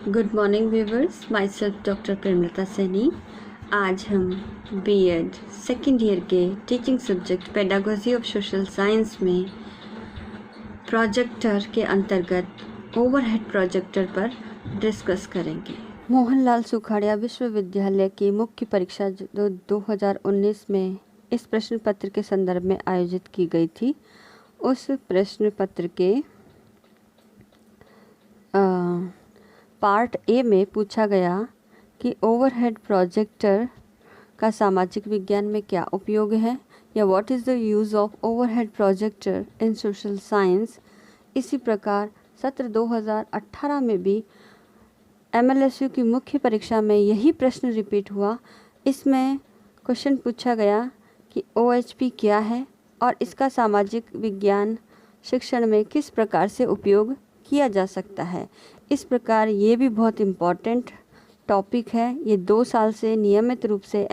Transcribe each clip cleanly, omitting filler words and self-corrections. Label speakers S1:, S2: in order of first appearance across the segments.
S1: Good morning viewers, my self doctor Premlata Saini. आज हम BEd second year के teaching subject pedagogy of social science में projector के अंतर्गत ओवरहेड प्रोजेक्टर पर डिस्कस करेंगे। मोहनलाल सुखाड़िया विश्वविद्यालय की मुख्य परीक्षा 2019 में इस प्रश्न पत्र के संदर्भ में आयोजित की गई थी। उस प्रश्न पत्र के पार्ट ए में पूछा गया कि ओवरहेड प्रोजेक्टर का सामाजिक विज्ञान में क्या उपयोग है, या what is the use of overhead projector in social science. इसी प्रकार सत्र 2018 में भी MLSU की मुख्य परीक्षा में यही प्रश्न रिपीट हुआ। इसमें क्वेश्चन पूछा गया कि OHP क्या है और इसका सामाजिक विज्ञान शिक्षण में किस प्रकार से उपयोग किया जा सकता है। इस प्रकार ये भी बहुत इम्पॉर्टेंट टॉपिक है। ये 2 साल से नियमित रूप से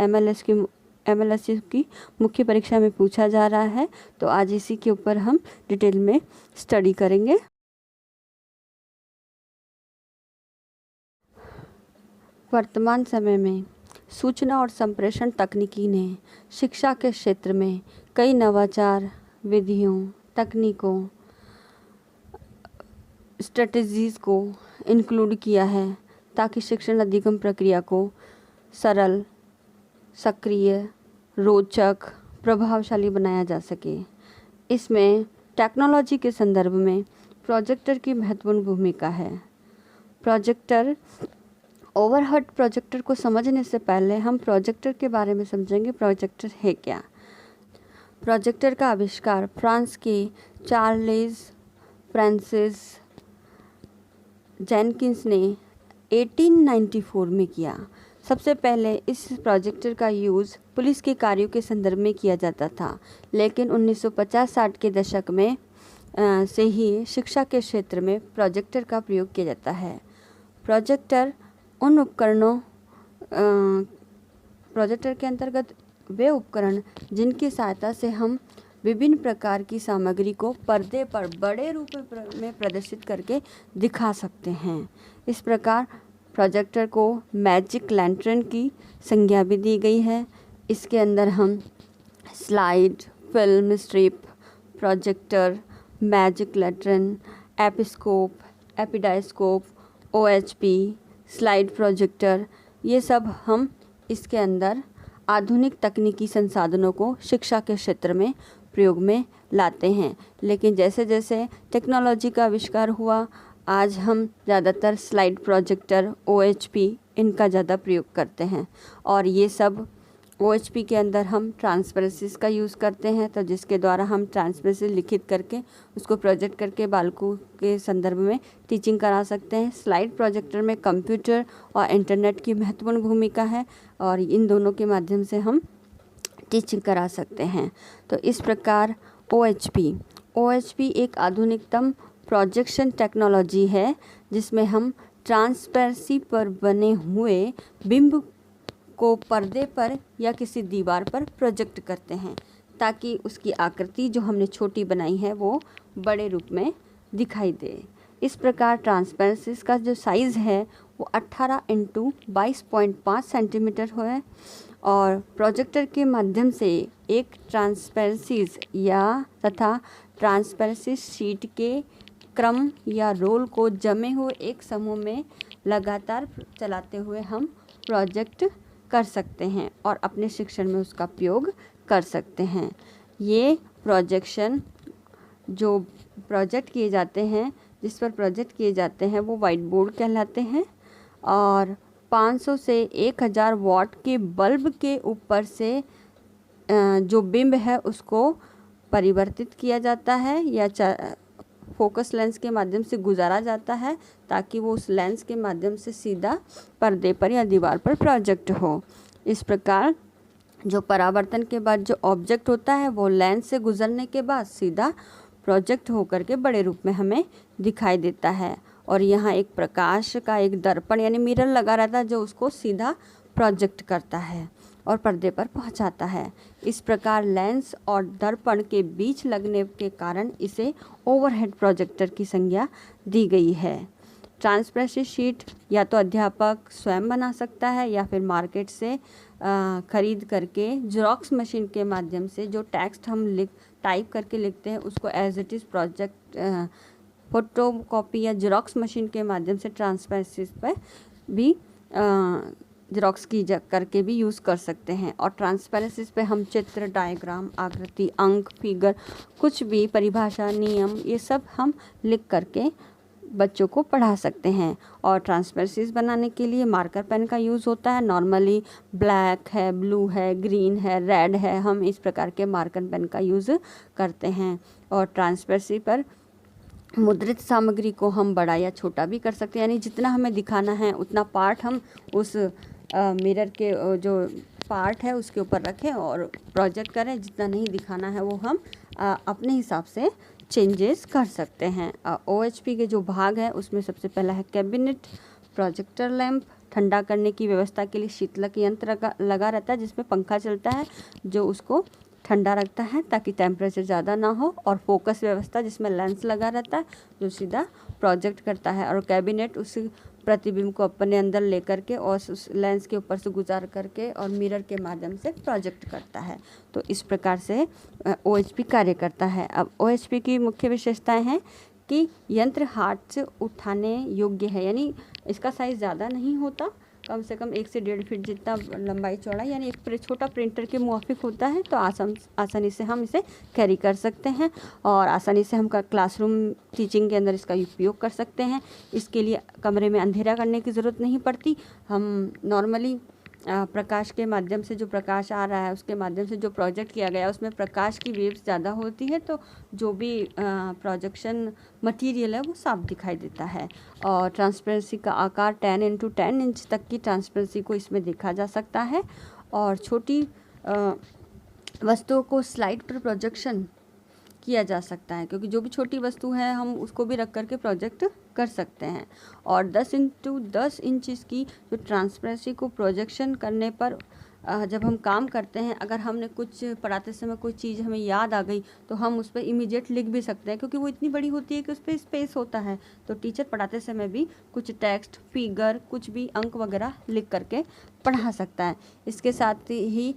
S1: MLSU की मुख्य परीक्षा में पूछा जा रहा है, तो आज इसी के ऊपर हम डिटेल में स्टडी करेंगे। वर्तमान समय में सूचना और संप्रेषण तकनीकी ने शिक्षा के क्षेत्र में कई नवाचार, विधियों, तकनीकों, स्ट्रेटजीज़ को इंक्लूड किया है ताकि शिक्षण अधिगम प्रक्रिया को सरल, सक्रिय, रोचक, प्रभावशाली बनाया जा सके। इसमें टेक्नोलॉजी के संदर्भ में प्रोजेक्टर की महत्वपूर्ण भूमिका है। ओवरहेड प्रोजेक्टर को समझने से पहले हम प्रोजेक्टर के बारे में समझेंगे। प्रोजेक्टर है क्या? प्रोजेक्टर का आविष्कार फ्रांस के चार्ल्स फ्रांसिस जेनकिंस ने 1894 में किया। सबसे पहले इस प्रोजेक्टर का यूज़ पुलिस के कार्यों के संदर्भ में किया जाता था, लेकिन 1950-60 के दशक में से ही शिक्षा के क्षेत्र में प्रोजेक्टर का प्रयोग किया जाता है। प्रोजेक्टर प्रोजेक्टर के अंतर्गत वे उपकरण जिनकी सहायता से हम विभिन्न प्रकार की सामग्री को पर्दे पर बड़े रूप में प्रदर्शित करके दिखा सकते हैं। इस प्रकार प्रोजेक्टर को मैजिक लैंटर्न की संज्ञा भी दी गई है। इसके अंदर हम slide, film strip, projector, magic lantern, episcope, epidiascope, OHP, slide projector, ये सब हम इसके अंदर आधुनिक तकनीकी संसाधनों को शिक्षा के क्षेत्र में प्रयोग में लाते हैं। लेकिन जैसे जैसे टेक्नोलॉजी का आविष्कार हुआ, आज हम ज़्यादातर स्लाइड प्रोजेक्टर, OHP इनका ज़्यादा प्रयोग करते हैं। और ये सब OHP के अंदर हम ट्रांसपेरेंसीज का यूज़ करते हैं, तो जिसके द्वारा हम ट्रांसपेरेंसी लिखित करके उसको प्रोजेक्ट करके बालकों के संदर्भ में टीचिंग करा सकते हैं। स्लाइड प्रोजेक्टर में कंप्यूटर और इंटरनेट की महत्वपूर्ण भूमिका है और इन दोनों के माध्यम से हम टीचिंग करा सकते हैं। तो इस प्रकार OHP एक आधुनिकतम प्रोजेक्शन टेक्नोलॉजी है जिसमें हम ट्रांसपेरेंसी पर बने हुए बिंब को पर्दे पर या किसी दीवार पर प्रोजेक्ट करते हैं ताकि उसकी आकृति जो हमने छोटी बनाई है वो बड़े रूप में दिखाई दे। इस प्रकार ट्रांसपेरेंसी का जो साइज़ है वो 18 × 22.5 सेंटीमीटर है और प्रोजेक्टर के माध्यम से एक ट्रांसपेरेंसीज तथा ट्रांसपेरेंसी शीट के क्रम या रोल को जमे हुए एक समूह में लगातार चलाते हुए हम प्रोजेक्ट कर सकते हैं और अपने शिक्षण में उसका उपयोग कर सकते हैं। ये प्रोजेक्शन जो प्रोजेक्ट किए जाते हैं, जिस पर प्रोजेक्ट किए जाते हैं वो वाइट बोर्ड कहलाते हैं और 500 से 1000 वाट के बल्ब के ऊपर से जो बिंब है उसको परिवर्तित किया जाता है या फोकस लेंस के माध्यम से गुजारा जाता है ताकि वो उस लेंस के माध्यम से सीधा पर्दे पर या दीवार पर प्रोजेक्ट हो। इस प्रकार जो परावर्तन के बाद जो ऑब्जेक्ट होता है वो लेंस से गुजरने के बाद सीधा प्रोजेक्ट होकर के बड़े रूप में हमें दिखाई देता है और यहाँ एक प्रकाश का एक दर्पण यानी मिरर लगा रहता है जो उसको सीधा प्रोजेक्ट करता है और पर्दे पर पहुंचाता है। इस प्रकार लेंस और दर्पण के बीच लगने के कारण इसे ओवरहेड प्रोजेक्टर की संज्ञा दी गई है। ट्रांसपेरेंसी शीट या तो अध्यापक स्वयं बना सकता है या फिर मार्केट से खरीद करके जेरोक्स मशीन के माध्यम से जो टेक्स्ट हम टाइप करके लिखते हैं उसको as it is project photo copy या जेरोक्स मशीन के माध्यम से ट्रांसपेरेंसी पर भी जेरोक्स करके भी यूज़ कर सकते हैं। और ट्रांसपेरेंसी पे हम चित्र, डायग्राम, आकृति, अंक, फिगर, कुछ भी परिभाषा, नियम, ये सब हम लिख करके बच्चों को पढ़ा सकते हैं। और ट्रांसपेरेंसीज बनाने के लिए मार्कर पेन का यूज़ होता है। नॉर्मली ब्लैक है, ब्लू है, ग्रीन है, रेड है, हम इस प्रकार के मार्कर पेन का यूज़ करते हैं। और ट्रांसपेरेंसी पर मुद्रित सामग्री को हम बड़ा या छोटा भी कर सकते हैं, यानी जितना हमें दिखाना है उतना पार्ट हम उस मिरर के जो पार्ट है उसके ऊपर रखें और प्रोजेक्ट करें। जितना नहीं दिखाना है वो हम अपने हिसाब से चेंजेस कर सकते हैं। OHP के जो भाग है उसमें सबसे पहला है कैबिनेट, प्रोजेक्टर लैंप, ठंडा करने की व्यवस्था के लिए शीतलक यंत्र लगा रहता है जिसमें पंखा चलता है जो उसको ठंडा रखता है ताकि टेम्परेचर ज़्यादा ना हो, और फोकस व्यवस्था जिसमें लेंस लगा रहता है जो सीधा प्रोजेक्ट करता है, और कैबिनेट उस प्रतिबिंब को अपने अंदर लेकर के और उस लेंस के ऊपर से गुजार करके और मिरर के माध्यम से प्रोजेक्ट करता है। तो इस प्रकार से OHP कार्य करता है। अब OHP की मुख्य विशेषताएं हैं कि यंत्र हाथ से उठाने योग्य है, यानी इसका साइज़ ज़्यादा नहीं होता, कम से कम 1 से 1.5 फीट जितना लंबाई चौड़ाई, यानी एक छोटा प्रिंटर के मुआफिक होता है। तो आसानी से हम इसे कैरी कर सकते हैं और आसानी से हम क्लासरूम टीचिंग के अंदर इसका उपयोग कर सकते हैं। इसके लिए कमरे में अंधेरा करने की ज़रूरत नहीं पड़ती। हम नॉर्मली प्रकाश के माध्यम से, जो प्रकाश आ रहा है उसके माध्यम से जो प्रोजेक्ट किया गया है उसमें प्रकाश की वेव्स ज़्यादा होती है, तो जो भी प्रोजेक्शन मटेरियल है वो साफ दिखाई देता है। और ट्रांसपेरेंसी का आकार 10x10 इंच तक की ट्रांसपेरेंसी को इसमें देखा जा सकता है। और छोटी वस्तुओं को स्लाइड पर प्रोजेक्शन किया जा सकता है, क्योंकि जो भी छोटी वस्तु है हम उसको भी रख करके प्रोजेक्ट कर सकते हैं। और 10x10 इंच की जो ट्रांसपेरेंसी को प्रोजेक्शन करने पर जब हम काम करते हैं, अगर हमने कुछ पढ़ाते समय कोई चीज़ हमें याद आ गई तो हम उस पर इमीडिएट लिख भी सकते हैं, क्योंकि वो इतनी बड़ी होती है कि उस पर स्पेस होता है। तो टीचर पढ़ाते समय भी कुछ टेक्स्ट, फिगर, कुछ भी अंक वगैरह लिख करके पढ़ा सकता है। इसके साथ ही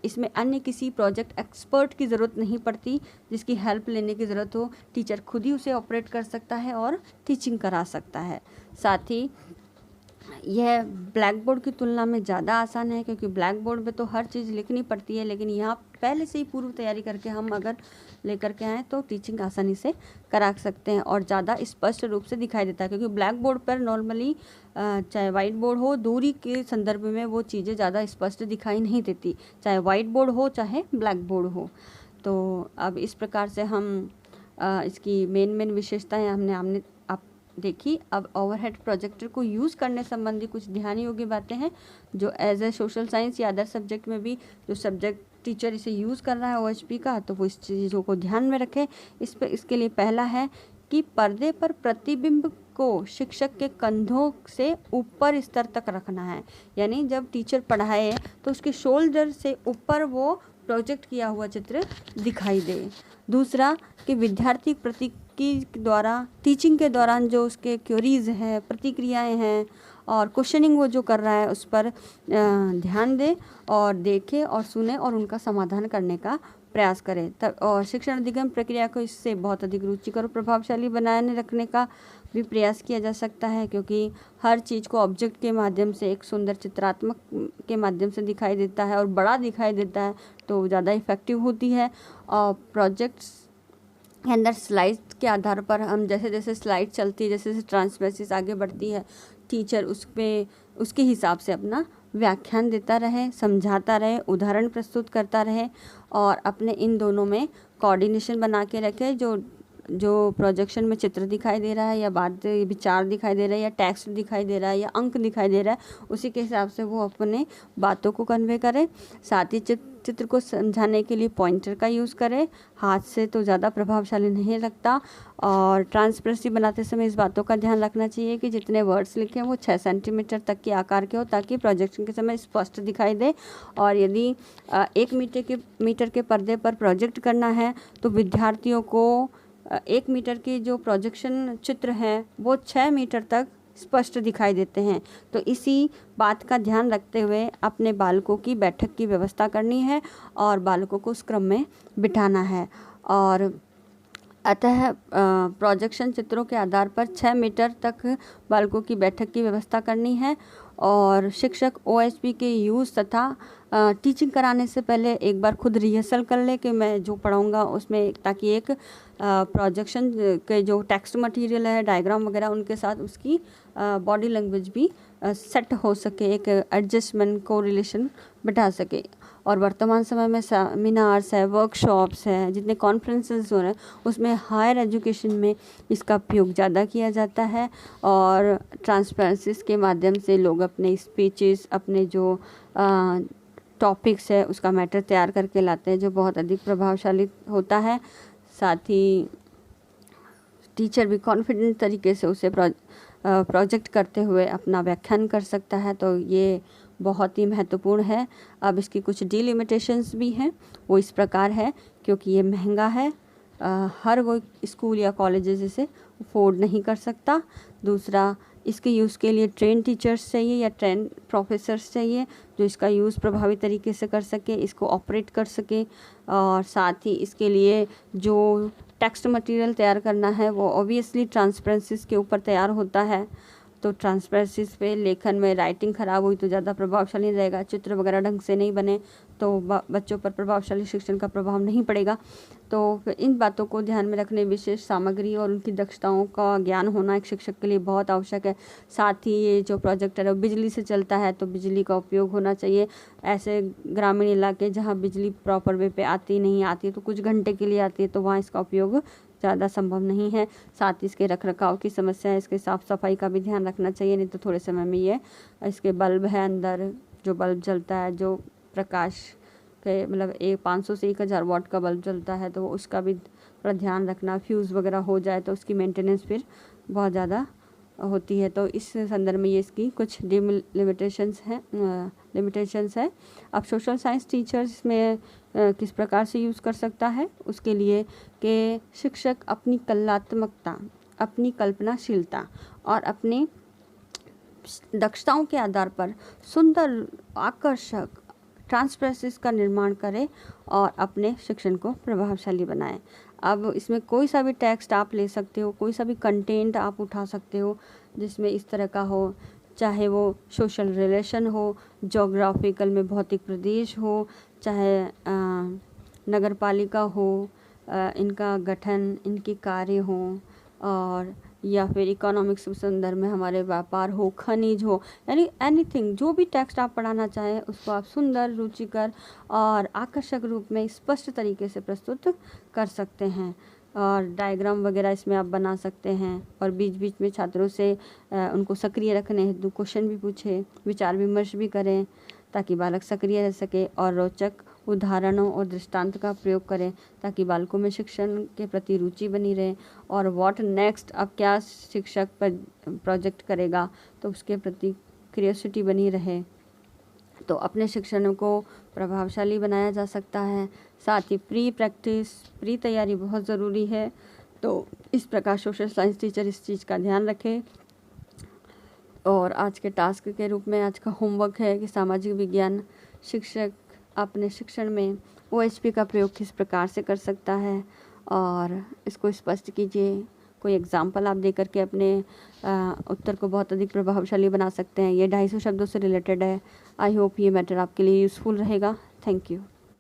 S1: इसमें अन्य किसी प्रोजेक्ट एक्सपर्ट की ज़रूरत नहीं पड़ती जिसकी हेल्प लेने की ज़रूरत हो। टीचर खुद ही उसे ऑपरेट कर सकता है और टीचिंग करा सकता है। साथ ही यह ब्लैक बोर्ड की तुलना में ज़्यादा आसान है, क्योंकि ब्लैक बोर्ड पे तो हर चीज़ लिखनी पड़ती है, लेकिन यहाँ पहले से ही पूर्व तैयारी करके हम अगर लेकर के आएँ तो टीचिंग आसानी से करा सकते हैं और ज़्यादा स्पष्ट रूप से दिखाई देता है। क्योंकि ब्लैक बोर्ड पर नॉर्मली चाहे वाइट बोर्ड हो, दूरी के संदर्भ में वो चीज़ें ज़्यादा स्पष्ट दिखाई नहीं देती, चाहे वाइट बोर्ड हो चाहे ब्लैक बोर्ड हो। तो अब इस प्रकार से हम इसकी मेन विशेषताएँ हमने आप देखी। अब ओवरहेड प्रोजेक्टर को यूज़ करने संबंधी कुछ ध्यान योग्य बातें हैं जो एज ए सोशल साइंस या अदर सब्जेक्ट में भी जो सब्जेक्ट टीचर इसे यूज़ कर रहा है OHP का, तो वो इस चीज़ों को ध्यान में रखें। इसके लिए पहला है कि पर्दे पर प्रतिबिंब को शिक्षक के कंधों से ऊपर स्तर तक रखना है, यानी जब टीचर पढ़ाए तो उसके शोल्डर से ऊपर वो प्रोजेक्ट किया हुआ चित्र दिखाई दे। दूसरा कि विद्यार्थी के द्वारा टीचिंग के दौरान जो उसके क्वेरीज हैं, प्रतिक्रियाएं हैं और क्वेश्चनिंग वो जो कर रहा है उस पर ध्यान दे और देखे और सुने और उनका समाधान करने का प्रयास करें। तब और शिक्षण अधिगम प्रक्रिया को इससे बहुत अधिक रुचिकर और प्रभावशाली बनाए रखने का भी प्रयास किया जा सकता है, क्योंकि हर चीज़ को ऑब्जेक्ट के माध्यम से एक सुंदर चित्रात्मक के माध्यम से दिखाई देता है और बड़ा दिखाई देता है, तो ज़्यादा इफ़ेक्टिव होती है। और प्रोजेक्ट्स के अंदर स्लाइड के आधार पर हम जैसे जैसे स्लाइड चलती है, जैसे जैसे ट्रांसपेरेंसी आगे बढ़ती है, टीचर उसके हिसाब से अपना व्याख्यान देता रहे, समझाता रहे, उदाहरण प्रस्तुत करता रहे और अपने इन दोनों में कोऑर्डिनेशन बना के रखे। जो प्रोजेक्शन में चित्र दिखाई दे रहा है या बात विचार दिखाई दे रहा है या टेक्स्ट दिखाई दे रहा है या अंक दिखाई दे रहा है, उसी के हिसाब से वो अपने बातों को कन्वे करे। साथ ही चित्र को समझाने के लिए पॉइंटर का यूज़ करें, हाथ से तो ज़्यादा प्रभावशाली नहीं लगता। और ट्रांसपेरेंसी बनाते समय इस बातों का ध्यान रखना चाहिए कि जितने वर्ड्स लिखे हैं वो 6 सेंटीमीटर तक के आकार के हो, ताकि प्रोजेक्शन के समय स्पष्ट दिखाई दे। और यदि 1 मीटर के पर्दे पर प्रोजेक्ट करना है तो विद्यार्थियों को 1 मीटर की जो प्रोजेक्शन चित्र है वो 6 मीटर तक स्पष्ट दिखाई देते हैं। तो इसी बात का ध्यान रखते हुए अपने बालकों की बैठक की व्यवस्था करनी है और बालकों को उस क्रम में बिठाना है। और अतः प्रोजेक्शन चित्रों के आधार पर 6 मीटर तक बालकों की बैठक की व्यवस्था करनी है। और शिक्षक OHP के यूज़ तथा टीचिंग कराने से पहले एक बार खुद रिहर्सल कर ले कि मैं जो पढ़ाऊँगा उसमें, ताकि एक प्रोजेक्शन के जो टेक्स्ट मटेरियल है, डायग्राम वगैरह, उनके साथ उसकी बॉडी लैंग्वेज भी सेट हो सके, एक एडजस्टमेंट को रिलेशन बिठा सके। और वर्तमान समय में सेमिनार्स है, वर्कशॉप्स है, जितने कॉन्फ्रेंसेस हो रहे हैं उसमें हायर एजुकेशन में इसका उपयोग ज़्यादा किया जाता है। और ट्रांसपेरेंसीज के माध्यम से लोग अपने स्पीचेस, अपने जो टॉपिक्स है उसका मैटर तैयार करके लाते हैं, जो बहुत अधिक प्रभावशाली होता है। साथ ही टीचर भी कॉन्फिडेंट तरीके से उसे प्रोजेक्ट करते हुए अपना व्याख्यान कर सकता है। तो ये बहुत ही महत्वपूर्ण है। अब इसकी कुछ डिलिमिटेशंस भी हैं, वो इस प्रकार है, क्योंकि ये महंगा है, हर वो स्कूल या कॉलेजेस इसे अफोर्ड नहीं कर सकता। दूसरा, इसके यूज़ के लिए ट्रेन टीचर्स चाहिए या ट्रेन प्रोफेसर्स चाहिए जो इसका यूज़ प्रभावी तरीके से कर सके, इसको ऑपरेट कर सके। और साथ ही इसके लिए जो टेक्स्ट मटेरियल तैयार करना है वो ऑब्वियसली ट्रांसपेरेंसीज के ऊपर तैयार होता है। तो ट्रांसपेरेंसीज पे लेखन में राइटिंग ख़राब हुई तो ज़्यादा प्रभावशाली रहेगा, चित्र वगैरह ढंग से नहीं बने तो बच्चों पर प्रभावशाली शिक्षण का प्रभाव नहीं पड़ेगा। तो इन बातों को ध्यान में रखने विशेष सामग्री और उनकी दक्षताओं का ज्ञान होना एक शिक्षक के लिए बहुत आवश्यक है। साथ ही ये जो प्रोजेक्टर है वो बिजली से चलता है, तो बिजली का उपयोग होना चाहिए। ऐसे ग्रामीण इलाके जहाँ बिजली प्रॉपर वे पे नहीं आती तो कुछ घंटे के लिए आती है, तो वहाँ इसका उपयोग ज़्यादा संभव नहीं है। साथ ही इसके रखरखाव की समस्या है, इसके साफ़ सफाई का भी ध्यान रखना चाहिए, नहीं तो थोड़े समय में ये इसके बल्ब है, अंदर जो बल्ब जलता है, जो प्रकाश के मतलब 500 से 1000 वाट का बल्ब जलता है, तो उसका भी थोड़ा ध्यान रखना। फ्यूज़ वगैरह हो जाए तो उसकी मेंटेनेंस फिर बहुत ज़्यादा होती है। तो इस संदर्भ में ये इसकी कुछ लिमिटेशंस है। अब सोशल साइंस टीचर्स में किस प्रकार से यूज़ कर सकता है, उसके लिए कि शिक्षक अपनी कलात्मकता, अपनी कल्पनाशीलता और अपनी दक्षताओं के आधार पर सुंदर, आकर्षक ट्रांसपेरेंसीज का निर्माण करे और अपने शिक्षण को प्रभावशाली बनाए। अब इसमें कोई सा भी टेक्स्ट आप ले सकते हो, कोई सा भी कंटेंट आप उठा सकते हो जिसमें इस तरह का हो, चाहे वो सोशल रिलेशन हो, जोग्राफिकल में भौतिक प्रदेश हो, चाहे नगर पालिका हो, इनका गठन, इनके कार्य हो, और या फिर इकोनॉमिक्स के संदर्भ में हमारे व्यापार हो, खनिज हो, यानी एनीथिंग, जो भी टेक्स्ट आप पढ़ाना चाहें उसको आप सुंदर, रुचिकर और आकर्षक रूप में स्पष्ट तरीके से प्रस्तुत कर सकते हैं। और डायग्राम वगैरह इसमें आप बना सकते हैं। और बीच बीच में छात्रों से उनको सक्रिय रखने हेतु क्वेश्चन भी पूछें, विचार विमर्श भी करें, ताकि बालक सक्रिय रह सके। और रोचक उदाहरणों और दृष्टांत का प्रयोग करें ताकि बालकों में शिक्षण के प्रति रुचि बनी रहे। और व्हाट नेक्स्ट, अब क्या शिक्षक पर प्रोजेक्ट करेगा तो उसके प्रति क्यूरियोसिटी बनी रहे। तो अपने शिक्षण को प्रभावशाली बनाया जा सकता है। साथ ही प्री प्रैक्टिस, प्री तैयारी बहुत ज़रूरी है। तो इस प्रकार सोशल साइंस टीचर इस चीज़ का ध्यान रखें। और आज के टास्क के रूप में आज का होमवर्क है कि सामाजिक विज्ञान शिक्षक अपने शिक्षण में OHP का प्रयोग किस प्रकार से कर सकता है, और इसको स्पष्ट कीजिए। कोई एग्जाम्पल आप दे करके अपने उत्तर को बहुत अधिक प्रभावशाली बना सकते हैं। ये 250 शब्दों से रिलेटेड है। आई होप ये मैटर आपके लिए यूज़फुल रहेगा। Thank you.